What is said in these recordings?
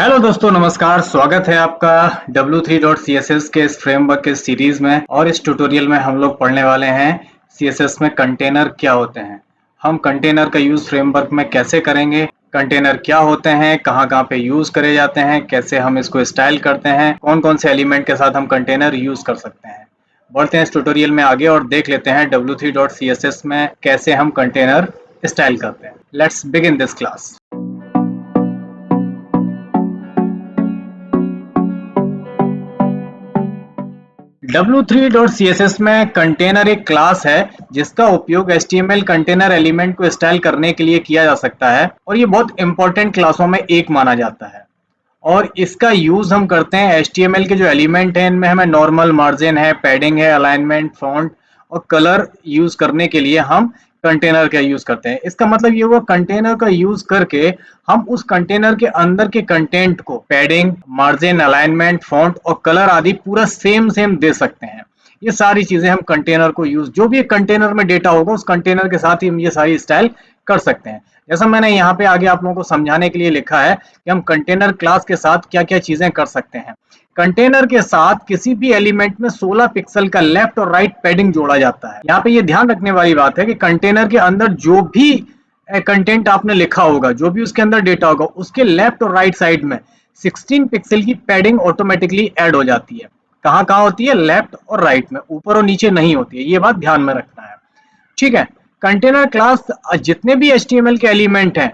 Hello दोस्तों, नमस्कार। स्वागत है आपका w3.css के इस फ्रेमवर्क के सीरीज में। और इस ट्यूटोरियल में हम लोग पढ़ने वाले हैं सीएसएस में कंटेनर क्या होते हैं, हम कंटेनर का यूज फ्रेमवर्क में कैसे करेंगे, कंटेनर क्या होते हैं, कहाँ कहाँ पे यूज करे जाते हैं, कैसे हम इसको स्टाइल करते हैं, कौन कौन से एलिमेंट के साथ हम कंटेनर यूज कर सकते हैं। बढ़ते हैं इस ट्यूटोरियल में आगे और देख लेते हैं w3.css में कैसे हम कंटेनर स्टाइल करते हैं। Let's begin this class. w3.css में कंटेनर एक क्लास है जिसका उपयोग HTML कंटेनर एलिमेंट को स्टाइल करने के लिए किया जा सकता है और ये बहुत इंपॉर्टेंट क्लासों में एक माना जाता है। और इसका यूज हम करते हैं HTML के जो एलिमेंट हैं इनमें हमें नॉर्मल, मार्जिन है, पैडिंग है, अलाइनमेंट, फॉन्ट और कलर यूज करने के लिए हम कंटेनर का यूज करते हैं। इसका मतलब ये हुआ कंटेनर का यूज करके हम उस कंटेनर के अंदर के कंटेंट को पैडिंग, मार्जिन, अलाइनमेंट, फॉन्ट और कलर आदि पूरा सेम दे सकते हैं। ये सारी चीजें हम कंटेनर को यूज, जो भी कंटेनर में डेटा होगा उस कंटेनर के साथ ही हम ये सारी स्टाइल कर सकते हैं। जैसा मैंने यहाँ पे आगे आप लोगों को समझाने के लिए लिखा है कि हम कंटेनर क्लास के साथ क्या क्या चीजें कर सकते हैं। कंटेनर के साथ किसी भी एलिमेंट में 16 पिक्सल का लेफ्ट और राइट पैडिंग जोड़ा जाता है। यहाँ पे ये ध्यान रखने वाली बात है कि कंटेनर के अंदर जो भी कंटेंट आपने लिखा होगा, जो भी उसके अंदर डेटा होगा, उसके लेफ्ट और राइट साइड में 16 पिक्सल की पैडिंग ऑटोमेटिकली ऐड हो जाती है। कहाँ कहाँ होती है? लेफ्ट और राइट में, ऊपर और नीचे नहीं होती है। ये बात ध्यान में रखना है, ठीक है। कंटेनर क्लास जितने भी HTML के एलिमेंट हैं,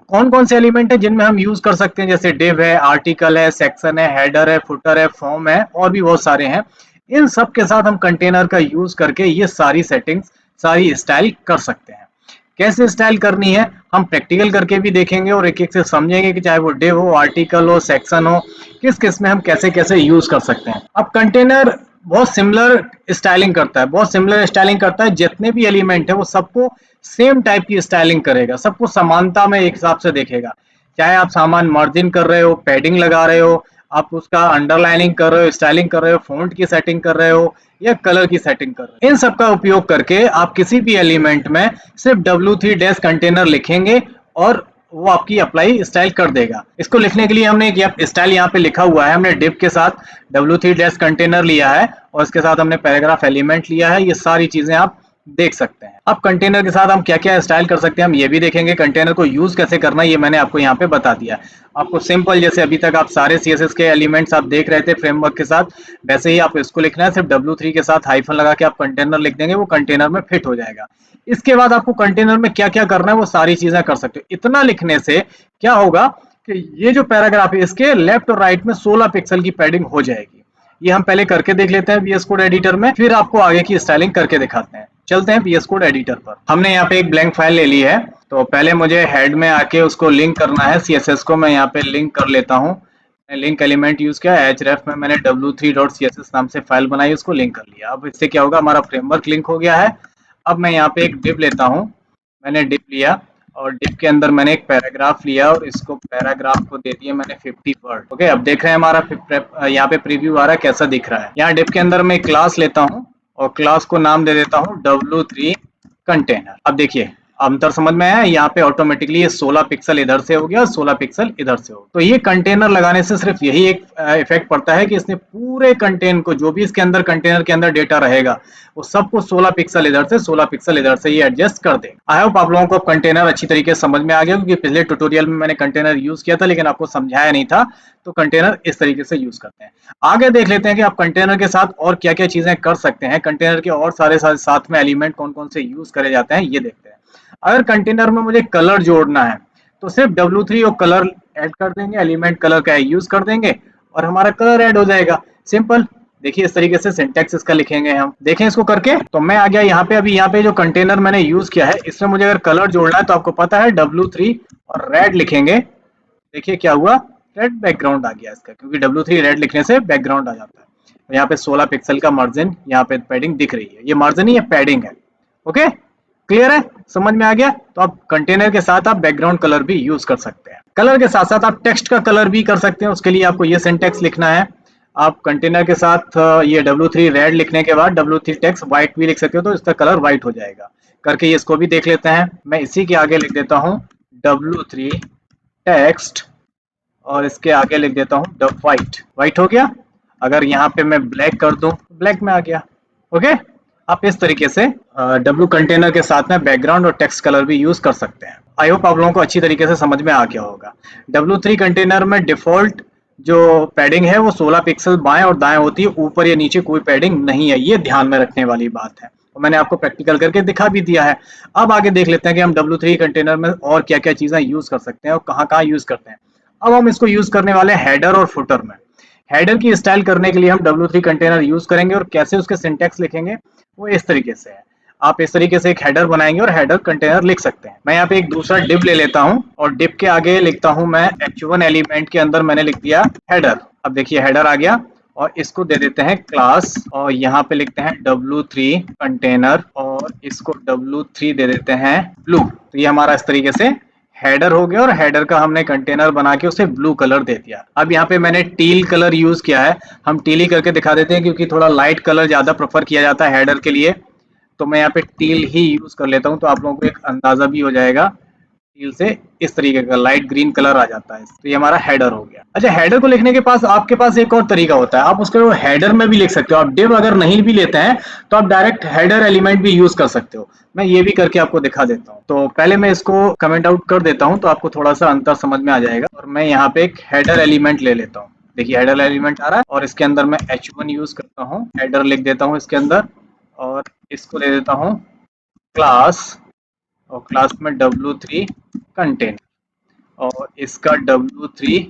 कौन कौन से एलिमेंट है जिनमें हम यूज कर सकते हैं, जैसे डिव है, आर्टिकल है, सेक्शन है, हेडर है, फुटर है, फॉर्म है और भी बहुत सारे हैं। इन सब के साथ हम कंटेनर का यूज करके ये सारी सेटिंग्स, सारी स्टाइल कर सकते हैं। कैसे स्टाइल करनी है हम प्रैक्टिकल करके भी देखेंगे और एक एक से समझेंगे कि चाहे वो डिव हो, आर्टिकल हो, सेक्शन हो, किस किस में हम कैसे कैसे यूज कर सकते हैं। अब कंटेनर बहुत सिमिलर स्टाइलिंग करता है, बहुत सिमिलर स्टाइलिंग करता है। जितने भी एलिमेंट है वो सबको सेम टाइप की स्टाइलिंग करेगा, सबको समानता में एक हिसाब से देखेगा। चाहे आप सामान मार्जिन कर रहे हो, पैडिंग लगा रहे हो, आप उसका अंडरलाइनिंग कर रहे हो, स्टाइलिंग कर रहे हो, फॉन्ट की सेटिंग कर रहे हो या कलर की सेटिंग कर रहे हो, इन सब का उपयोग करके आप किसी भी एलिमेंट में सिर्फ w3 कंटेनर लिखेंगे और वो आपकी अप्लाई स्टाइल कर देगा। इसको लिखने के लिए हमने एक स्टाइल यहाँ पे लिखा हुआ है, हमने डिव के साथ w3 कंटेनर लिया है और इसके साथ हमने पैराग्राफ एलिमेंट लिया है। ये सारी चीजें आप देख सकते हैं। अब कंटेनर के साथ हम क्या क्या स्टाइल कर सकते हैं हम ये भी देखेंगे। कंटेनर को यूज कैसे करना है ये मैंने आपको यहाँ पे बता दिया। आपको सिंपल, जैसे अभी तक आप सारे CSS के एलिमेंट्स आप देख रहे थे फ्रेमवर्क के साथ, वैसे ही आप इसको लिखना है। सिर्फ w3 के साथ हाइफन लगा के आप कंटेनर लिख देंगे, वो कंटेनर में फिट हो जाएगा। इसके बाद आपको कंटेनर में क्या क्या करना है वो सारी चीजें कर सकते हो। इतना लिखने से क्या होगा कि ये जो पैराग्राफ है इसके लेफ्ट और राइट में 16 पिक्सल की पैडिंग हो जाएगी। ये हम पहले करके देख लेते हैं VS कोड एडिटर में, फिर आपको आगे की स्टाइलिंग करके दिखाते हैं। चलते हैं VS कोड एडिटर पर। हमने यहाँ पे एक ब्लैंक फाइल ले ली है, तो पहले मुझे हेड में आके उसको लिंक करना है। CSS को मैं यहाँ पे लिंक कर लेता हूँ। लिंक एलिमेंट यूज किया, href में मैंने w3.css नाम से फाइल बनाई, उसको लिंक कर लिया। अब इससे क्या होगा, हमारा फ्रेमवर्क लिंक हो गया है। अब मैं यहाँ पे एक डिव लेता हूँ, मैंने डिव लिया और डिव के अंदर मैंने एक पैराग्राफ लिया और इसको पैराग्राफ को दे दिया मैंने 50 वर्ड। ओके, अब देख रहे हैं हमारा यहाँ पे प्रीव्यू आ रहा है, कैसा दिख रहा है। यहाँ डिव के अंदर मैं एक क्लास लेता हूँ और क्लास को नाम दे देता हूँ w3 कंटेनर। अब देखिए अंतर समझ में आया। यहाँ पे ऑटोमेटिकली ये 16 पिक्सल इधर से हो गया, 16 पिक्सल इधर से हो। तो ये कंटेनर लगाने से सिर्फ यही एक इफेक्ट पड़ता है कि इसने पूरे कंटेंट को, जो भी इसके अंदर कंटेनर के अंदर डेटा रहेगा, वो सबको 16 पिक्सल इधर से, 16 पिक्सल इधर से ये एडजस्ट कर दे। आई होप आप लोगों को कंटेनर अच्छी तरीके से समझ में आ गया, क्योंकि पिछले ट्यूटोरियल में मैंने कंटेनर यूज किया था लेकिन आपको समझाया नहीं था। तो कंटेनर इस तरीके से यूज करते हैं। आगे देख लेते हैं कि आप कंटेनर के साथ और क्या क्या चीजें कर सकते हैं। कंटेनर के और सारे साथ में एलिमेंट कौन कौन से यूज करे जाते हैं ये देखते हैं। अगर कंटेनर में मुझे कलर जोड़ना है तो सिर्फ w3 और कलर ऐड कर देंगे, एलिमेंट कलर का यूज कर देंगे और हमारा कलर ऐड हो जाएगा। सिंपल। देखिए इस तरीके से सिंटैक्स इसका लिखेंगे हम। देखें इसको करके, तो मैं आ गया यहाँ पे। अभी यहाँ पे जो कंटेनर मैंने यूज किया है इसमें मुझे अगर कलर जोड़ना है तो आपको पता है w3 और रेड लिखेंगे। देखिए क्या हुआ, रेड बैकग्राउंड आ गया इसका, क्योंकि w3 रेड लिखने से बैकग्राउंड आ जाता है। तो यहाँ पे 16 पिक्सल का मार्जिन, यहाँ पे पैडिंग दिख रही है। ये मार्जिन ही है, पैडिंग है। ओके, क्लियर है, समझ में आ गया। तो आप कंटेनर के साथ आप बैकग्राउंड कलर भी यूज कर सकते हैं। कलर के साथ साथ आप टेक्स्ट का कलर भी कर सकते हैं। उसके लिए आपको ये सिंटैक्स लिखना है। आप कंटेनर के साथ ये w3 रेड लिखने के बाद w3 टेक्स्ट व्हाइट भी लिख सकते हो, तो इसका कलर व्हाइट हो जाएगा। करके ये इसको भी देख लेते हैं। मैं इसी के आगे लिख देता हूँ w3 टेक्स्ट और इसके आगे लिख देता हूँ द वाइट। वाइट हो गया। अगर यहाँ पे मैं ब्लैक कर दूं, ब्लैक में आ गया। ओके, आप इस तरीके से डब्लू कंटेनर के साथ में बैकग्राउंड और टेक्स्ट कलर भी यूज कर सकते हैं। आई होप आप लोगों को अच्छी तरीके से समझ में आ गया होगा। W3 कंटेनर में डिफॉल्ट जो पैडिंग है वो 16 पिक्सल बाएं और दाएं होती है, ऊपर या नीचे कोई पैडिंग नहीं है। ये ध्यान में रखने वाली बात है और मैंने आपको प्रैक्टिकल करके दिखा भी दिया है। अब आगे देख लेते हैं कि हम W3 कंटेनर में और क्या क्या चीजें यूज कर सकते हैं और कहाँ कहाँ यूज करते हैं। अब हम इसको यूज करने वाले हैं हेडर और फुटर में। हेडर की स्टाइल करने के लिए हम W3 कंटेनर यूज करेंगे और कैसे उसके सिंटैक्स लिखेंगे वो इस तरीके से है। आप इस तरीके से एक हेडर बनाएंगे और हेडर कंटेनर लिख सकते हैं। मैं यहाँ पे एक दूसरा डिव ले लेता हूँ और डिव के आगे लिखता हूँ मैं H1 एलिमेंट के अंदर मैंने लिख दिया हेडर। अब देखिए हेडर आ गया और इसको दे देते हैं क्लास और यहाँ पे लिखते हैं W3 कंटेनर और इसको W3 दे देते हैं ब्लू। तो ये हमारा इस तरीके से हेडर हो गया और हेडर का हमने कंटेनर बना के उसे ब्लू कलर दे दिया। अब यहाँ पे मैंने टील कलर यूज किया है। हम टील ही करके दिखा देते हैं क्योंकि थोड़ा लाइट कलर ज्यादा प्रेफर किया जाता है हेडर के लिए। तो मैं यहाँ पे टील ही यूज कर लेता हूँ तो आप लोगों को एक अंदाजा भी हो जाएगा। टील से इस तरीके का लाइट ग्रीन कलर आ जाता है। तो ये हमारा हेडर हो गया। अच्छा, हेडर को लिखने के पास आपके पास एक और तरीका होता है, आप उसको हेडर में भी लिख सकते हो। आप डिव अगर नहीं भी लेते हैं तो आप डायरेक्ट हेडर एलिमेंट भी यूज कर सकते हो। मैं ये भी करके आपको दिखा देता हूँ। तो पहले मैं इसको कमेंट आउट कर देता हूँ तो आपको थोड़ा सा अंतर समझ में आ जाएगा। और मैं यहाँ पे एक हेडर एलिमेंट ले लेता हूँ। देखिए हेडर एलिमेंट आ रहा है और इसके अंदर मैं H1 यूज करता हूँ, हेडर लिख देता हूँ इसके अंदर और इसको ले देता हूँ क्लास और क्लास में W3 कंटेनर और इसका W3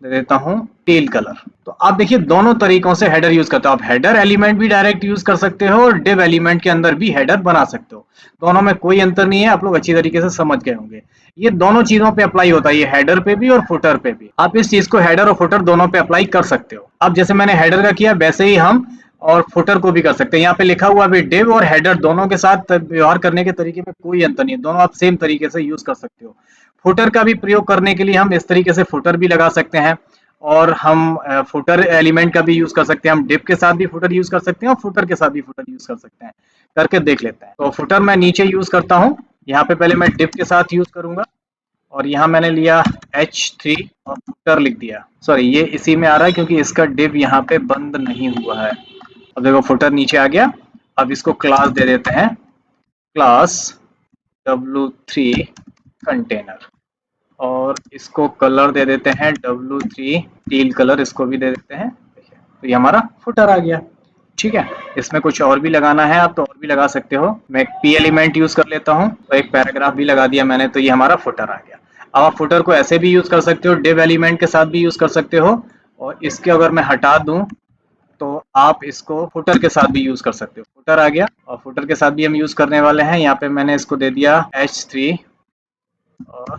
दे देता हूँ टील कलर। तो आप देखिए दोनों तरीकों से हेडर यूज करते हो। आप हेडर एलिमेंट भी डायरेक्ट यूज कर सकते हो और डिव एलिमेंट के अंदर भी हेडर बना सकते हो। दोनों में कोई अंतर नहीं है, आप लोग अच्छी तरीके से समझ गए होंगे। ये दोनों चीजों पे अप्लाई होता है, ये हेडर पे भी और फुटर पे भी। आप इस चीज को हेडर और फुटर दोनों पे अप्लाई कर सकते हो। अब जैसे मैंने हेडर का किया वैसे ही हम और फुटर को भी कर सकते हैं। यहाँ पे लिखा हुआ भी डिव और हेडर दोनों के साथ व्यवहार करने के तरीके में कोई अंतर नहीं है, दोनों आप सेम तरीके से यूज कर सकते हो। फुटर का भी प्रयोग करने के लिए हम इस तरीके से फुटर भी लगा सकते हैं और हम फुटर एलिमेंट का भी यूज कर सकते हैं। हम डिव के साथ भी फुटर यूज कर सकते हैं और फुटर के साथ भी फुटर यूज कर सकते हैं। करके देख लेते हैं। तो फुटर मैं नीचे यूज करता हूँ। यहाँ पे पहले मैं डिव के साथ यूज करूंगा और यहाँ मैंने लिया H3 और फुटर लिख दिया। सॉरी, ये इसी में आ रहा है क्योंकि इसका डिव यहाँ पे बंद नहीं हुआ है। अब देखो फुटर नीचे आ गया। अब इसको क्लास दे देते हैं, क्लास W3 कंटेनर और इसको कलर दे देते हैं W3 टील कलर, इसको भी दे देते हैं। तो ये हमारा फुटर आ गया। ठीक है, इसमें कुछ और भी लगाना है आप तो और भी लगा सकते हो। मैं एक P एलिमेंट यूज कर लेता हूँ तो एक पैराग्राफ भी लगा दिया मैंने, तो ये हमारा फुटर आ गया। अब आप फुटर को ऐसे भी यूज कर सकते हो, डिव एलिमेंट के साथ भी यूज कर सकते हो और इसके अगर मैं हटा दूं तो आप इसको फुटर के साथ भी यूज कर सकते हो। फुटर आ गया और फुटर के साथ भी हम यूज करने वाले हैं। यहाँ पे मैंने इसको दे दिया H3 और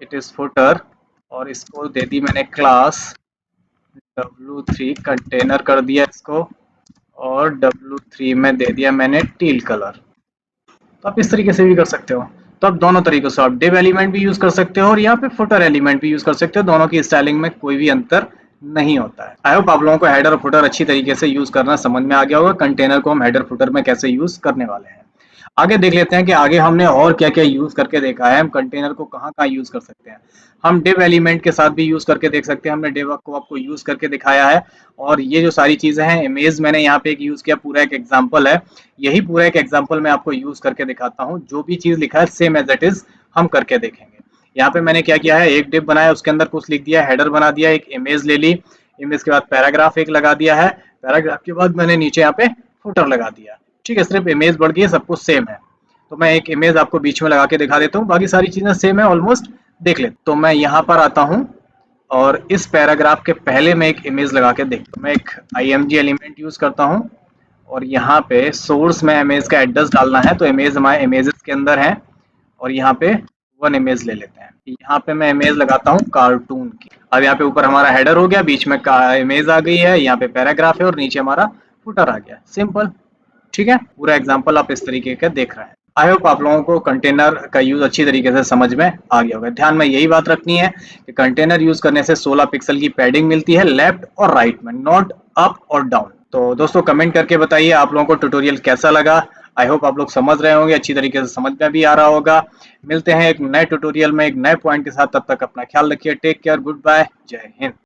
इट इज फुटर और इसको दे दी मैंने क्लास W3 कंटेनर कर दिया इसको और W3 में दे दिया मैंने टील कलर। तो आप इस तरीके से भी कर सकते हो। तो आप दोनों तरीकों से आप डिव एलिमेंट भी यूज कर सकते हो और यहाँ पे फुटर एलिमेंट भी यूज कर सकते हो। दोनों की स्टाइलिंग में कोई भी अंतर नहीं होता है। आई होप आप लोगों को हेडर और फुटर अच्छी तरीके से यूज करना समझ में आ गया होगा। कंटेनर को हम हेडर फुटर में कैसे यूज करने वाले हैं। आगे देख लेते हैं कि आगे हमने और क्या क्या यूज करके देखा है। हम कंटेनर को कहाँ कहाँ यूज कर सकते हैं। हम डिव एलिमेंट के साथ भी यूज करके देख सकते हैं। हमने डिव को आपको यूज करके दिखाया है और ये जो सारी चीजें हैं, इमेज मैंने यहाँ पे एक यूज किया, पूरा एक एग्जाम्पल है। यही पूरा एक एग्जाम्पल मैं आपको यूज करके दिखाता हूँ। जो भी चीज लिखा है सेम एज इट इज हम करके देखेंगे। यहाँ पे मैंने क्या किया है, एक डिव बनाया, उसके अंदर कुछ लिख दिया, हेडर बना दिया, एक इमेज ले ली, इमेज के बाद पैराग्राफ एक लगा दिया है, पैराग्राफ के बाद मैंने नीचे यहाँ पे फुटर लगा दिया। ठीक है, सिर्फ इमेज बढ़ गई, सब कुछ सेम है। तो मैं एक इमेज आपको बीच में लगा के दिखा देता हूँ, बाकी सारी चीजें सेम है ऑलमोस्ट। देख ले, तो मैं यहाँ पर आता हूँ और इस पैराग्राफ के पहले मैं एक इमेज लगा के देखता हूँ। मैं एक IMG एलिमेंट यूज करता हूँ और यहाँ पे सोर्स में इमेज का एड्रेस डालना है, तो इमेज हमारे इमेजेस के अंदर है और यहाँ पे वन इमेज ले लेते हैं। यहाँ पे मैं इमेज लगाता हूँ कार्टून की। अब यहाँ पे ऊपर हमारा हेडर हो गया, बीच में इमेज आ गई है, यहाँ पे पैराग्राफ है और नीचे हमारा फुटर आ गया। सिंपल। ठीक है, पूरा एग्जाम्पल आप इस तरीके का देख रहे हैं। आई होप आप लोगों को कंटेनर का यूज अच्छी तरीके से समझ में आ गया होगा। ध्यान में यही बात रखनी है कि कंटेनर यूज करने से 16 पिक्सल की पैडिंग मिलती है लेफ्ट और राइट में, नॉट अप और डाउन। तो दोस्तों कमेंट करके बताइए आप लोगों को ट्यूटोरियल कैसा लगा। आई होप आप लोग समझ रहे होंगे, अच्छी तरीके से समझ में भी आ रहा होगा। मिलते हैं एक नए ट्यूटोरियल में एक नए पॉइंट के साथ, तब तक अपना ख्याल रखिए। टेक केयर, गुड बाय, जय हिंद।